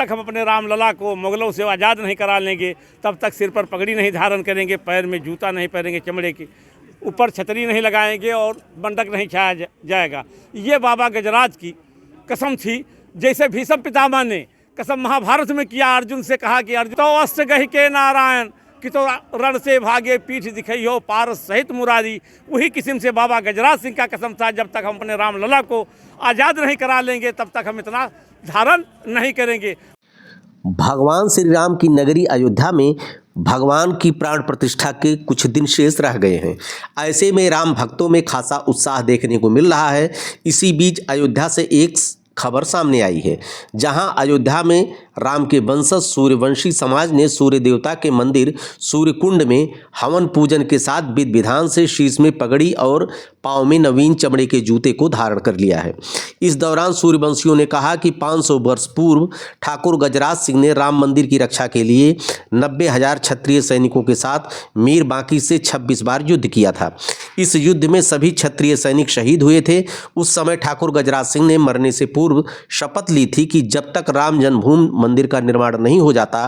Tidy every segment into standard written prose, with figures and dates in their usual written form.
तक हम अपने रामलला को मुगलों से आज़ाद नहीं करा लेंगे, तब तक सिर पर पगड़ी नहीं धारण करेंगे, पैर में जूता नहीं पहनेंगे चमड़े की, ऊपर छतरी नहीं लगाएंगे और बंडक नहीं छाया जाएगा। ये बाबा गजराज की कसम थी। जैसे भीष्म पितामह ने कसम महाभारत में किया, अर्जुन से कहा कि अर्जुन तो अस्त गहि के नारायण कि तो रण से भागे पीठ दिखइयो पारस सहित मुरारी। वही किस्म से बाबा गजराज सिंह का कसम था, जब तक हम अपने रामलला को आज़ाद नहीं करा लेंगे तब तक हम इतना धारण नहीं करेंगे। भगवान श्री राम की नगरी अयोध्या में भगवान की प्राण प्रतिष्ठा के कुछ दिन शेष रह गए हैं। ऐसे में राम भक्तों में खासा उत्साह देखने को मिल रहा है। इसी बीच अयोध्या से एक खबर सामने आई है, जहां अयोध्या में राम के वंशज सूर्यवंशी समाज ने सूर्य देवता के मंदिर सूर्यकुंड में हवन पूजन के साथ विधि विधान से शीश में पगड़ी और पाँव में नवीन चमड़े के जूते को धारण कर लिया है। इस दौरान सूर्यवंशियों ने कहा कि 500 वर्ष पूर्व ठाकुर गजराज सिंह ने राम मंदिर की रक्षा के लिए 90,000 क्षत्रिय सैनिकों के साथ मीर बांकी से 26 बार युद्ध किया था। इस युद्ध में सभी क्षत्रिय सैनिक शहीद हुए थे। उस समय ठाकुर गजराज सिंह ने मरने से पूर्व शपथ ली थी कि जब तक राम जन्मभूमि मंदिर का निर्माण नहीं हो जाता,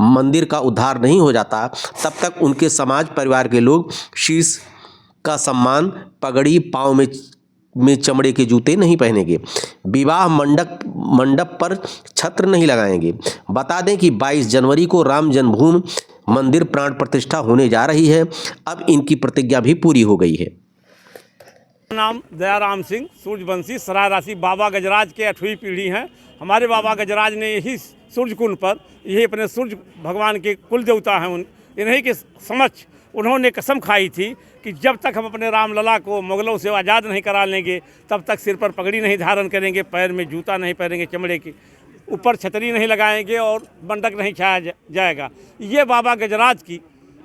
मंदिर का उद्धार नहीं हो जाता, तब तक उनके समाज परिवार के लोग शीश का सम्मान, पगड़ी, पाँव में चमड़े के जूते नहीं पहनेंगे, विवाह मंडप पर छत्र नहीं लगाएंगे। बता दें कि 22 जनवरी को राम जन्मभूमि मंदिर प्राण प्रतिष्ठा होने जा रही है। अब इनकी प्रतिज्ञा भी पूरी हो गई है। नाम दयाराम सिंह, सूर्यवंशी, सराय राशि, बाबा गजराज के 8वीं पीढ़ी हैं। हमारे बाबा गजराज ने यही सूर्यकुंड पर, यही अपने सूर्य भगवान के कुल देवता हैं, इन्हीं के समक्ष उन्होंने कसम खाई थी कि जब तक हम अपने रामलला को मुगलों से आज़ाद नहीं करा लेंगे तब तक सिर पर पगड़ी नहीं धारण करेंगे, पैर में जूता नहीं पहनेंगे चमड़े की, ऊपर छतरी नहीं लगाएंगे और बंडक नहीं छाया जाएगा। ये बाबा गजराज की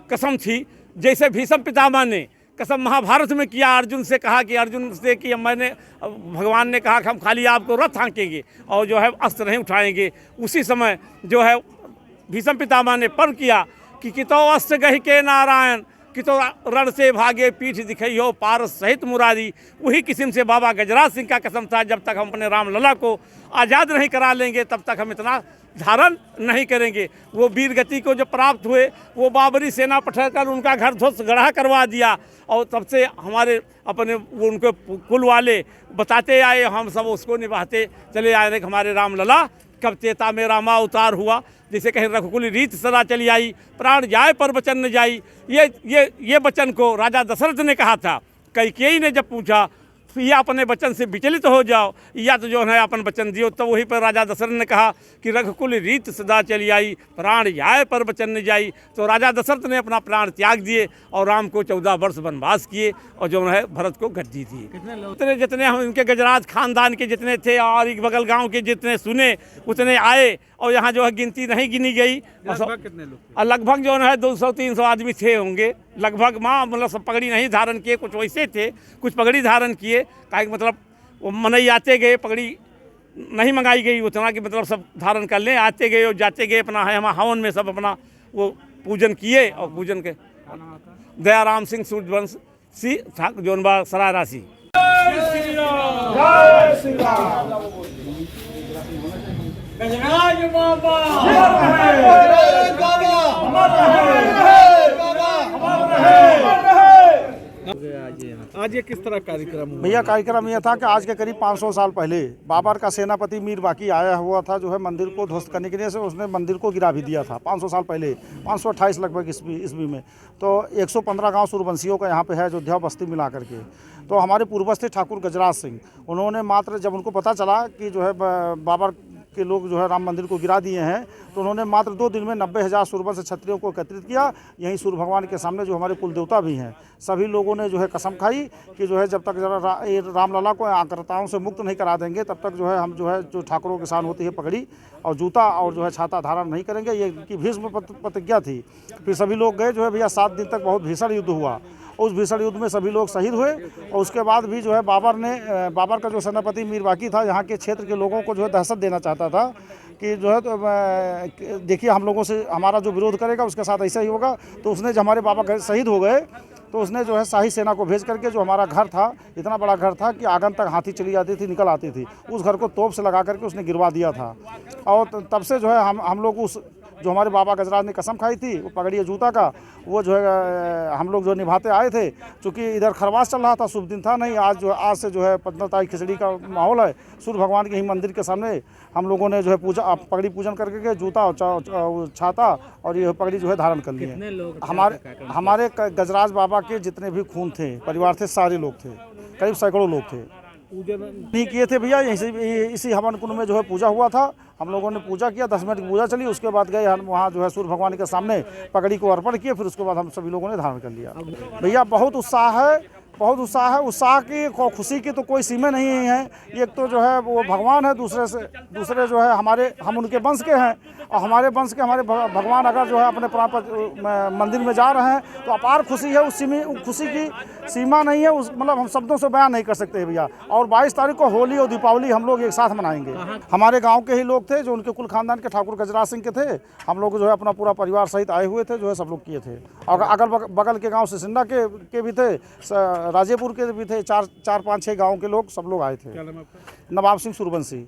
कसम थी। जैसे भीष्म पितामह ने कसम महाभारत में किया, अर्जुन से कहा कि अर्जुन से कि भगवान ने कहा कि हम खाली आपको रथ हाँकेंगे और जो है अस्त्र नहीं उठाएंगे। उसी समय जो है भीष्म पितामह ने प्रण किया कि तो अस्त गहि के नारायण कि तो रण से भागे पीठ दिखइयो पारस सहित मुरारी। वही किस्म से बाबा गजराज सिंह का कसम था, जब तक हम अपने रामलला को आज़ाद नहीं करा लेंगे तब तक हम इतना धारण नहीं करेंगे। वो वीर गति को जो प्राप्त हुए, वो बाबरी सेना पठाकर उनका घर ध्वस्त गढ़ा करवा दिया और तब से हमारे अपने उनके कुल वाले बताते आए, हम सब उसको निभाते चले आए कि हमारे रामलला कब चेता में रामा उतार हुआ। जैसे कहीं रघुकुल रीत सदा चली आई, प्राण जाए पर वचन न जाई। ये वचन को राजा दशरथ ने कहा था। कैकेयी ने जब पूछा या अपने वचन से विचलित हो जाओ या तो जो है अपन वचन दियो, तो वहीं पर राजा दशरथ ने कहा कि रघुकुल रीत सदा चली आई, प्राण जाए पर वचन न जाई। तो राजा दशरथ ने अपना प्राण त्याग दिए और राम को 14 वर्ष वनवास किए और जो है भरत को गद्दी दी। जितने हम इनके गजराज खानदान के जितने थे और एक बगल गाँव के जितने सुने उतने आए और यहाँ जो है गिनती नहीं गिनी गई। कितने लोग? लगभग जो है 200-300 आदमी थे होंगे लगभग। माँ मतलब सब पगड़ी नहीं धारण किए, कुछ वैसे थे, कुछ पगड़ी धारण किए। का मतलब वो मनई आते गए, पगड़ी नहीं मंगाई गई उतना कि मतलब सब धारण कर लें। आते गए और जाते गए, अपना है हम हवन में सब अपना वो पूजन किए और पूजन के दयाराम सिंह सूर्यवंशी ठाकुर जोनबा सराय राशि। आज ये किस तरह कार्यक्रम हुआ? भैया कार्यक्रम यह था कि आज के करीब 500 साल पहले बाबर का सेनापति मीर बाकी आया हुआ था जो है मंदिर को ध्वस्त करने के लिए। से उसने मंदिर को गिरा भी दिया था 500 साल पहले, 528 लगभग ईस्वी में। तो 115 गांव सूर्यवंशियों का यहाँ पे है, अयोध्या बस्ती मिला करके। तो हमारे पूर्वज थे ठाकुर गजराज सिंह, उन्होंने मात्र जब उनको पता चला कि जो है बाबर के लोग जो है राम मंदिर को गिरा दिए हैं, तो उन्होंने मात्र 2 दिन में 90,000 सूर्यवंश क्षत्रियों को एकत्रित किया। यहीं सूर्य भगवान के सामने जो हमारे कुल देवता भी हैं, सभी लोगों ने जो है कसम खाई कि जो है जब तक रामलला को आक्रांताओं से मुक्त नहीं करा देंगे तब तक जो है हम जो ठाकुरों के साथ होती है पगड़ी और जूता और जो है छाता धारण नहीं करेंगे। ये इनकी भीष्म प्रतिज्ञा थी। फिर सभी लोग गए जो है भैया 7 दिन तक बहुत भीषण युद्ध हुआ उस भीषण युद्ध में सभी लोग शहीद हुए। और उसके बाद भी जो है बाबर का जो सेनापति मीर बाकी था, यहाँ के क्षेत्र के लोगों को जो है दहशत देना चाहता था कि जो है तो देखिए हम लोगों से हमारा जो विरोध करेगा उसके साथ ऐसा ही होगा। तो उसने जब हमारे बाबा शहीद हो गए तो उसने जो है शाही सेना को भेज करके, जो हमारा घर था इतना बड़ा घर था कि आंगन तक हाथी चली जाती थी, निकल आती थी, उस घर को तोप से लगा करके उसने गिरवा दिया था। और तब से जो है हम लोग उस जो हमारे बाबा गजराज ने कसम खाई थी वो पगड़ी और जूता का, वो जो है हम लोग जो निभाते आए थे। चूँकि इधर खरवास चल रहा था, शुभ दिन था नहीं, आज से जो है 15 तारीख खिचड़ी का माहौल है। सूर्य भगवान के ही मंदिर के सामने हम लोगों ने जो है पगड़ी पूजन करके जूता और छाता और ये पगड़ी जो है धारण कर ली है। हमारे गजराज बाबा के जितने भी खून थे, परिवार थे, सारे लोग थे, करीब सैकड़ों लोग थे। नहीं किए थे भैया, इसी हवन कुंड में जो है पूजा हुआ था। हम लोगों ने पूजा किया, 10 मिनट की पूजा चली, उसके बाद गए हम वहाँ जो है सूर्य भगवान के सामने पगड़ी को अर्पण किए, फिर उसके बाद हम सभी लोगों ने धारण कर लिया। भैया बहुत उत्साह है, बहुत उत्साह है। उत्साह की खुशी की तो कोई सीमा नहीं है। एक तो जो है वो भगवान है, दूसरे जो है हम उनके वंश के हैं, और हमारे वंश के हमारे भगवान अगर जो है अपने प्राण मंदिर में जा रहे हैं तो अपार खुशी है। उस खुशी की सीमा नहीं है, मतलब हम शब्दों से बयान नहीं कर सकते भैया। और 22 तारीख को होली और दीपावली हम लोग एक साथ मनाएंगे। हमारे गाँव के ही लोग थे जो उनके कुल खानदान के ठाकुर गजराज सिंह के थे। हम लोग जो है अपना पूरा परिवार सहित आए हुए थे, जो है सब लोग किए थे। और अगल बगल के गाँव सिसिंडा के भी थे, राजेपुर के भी थे, 4-5-6 गाँव के लोग सब लोग आए थे। नवाब सिंह सूर्यवंशी।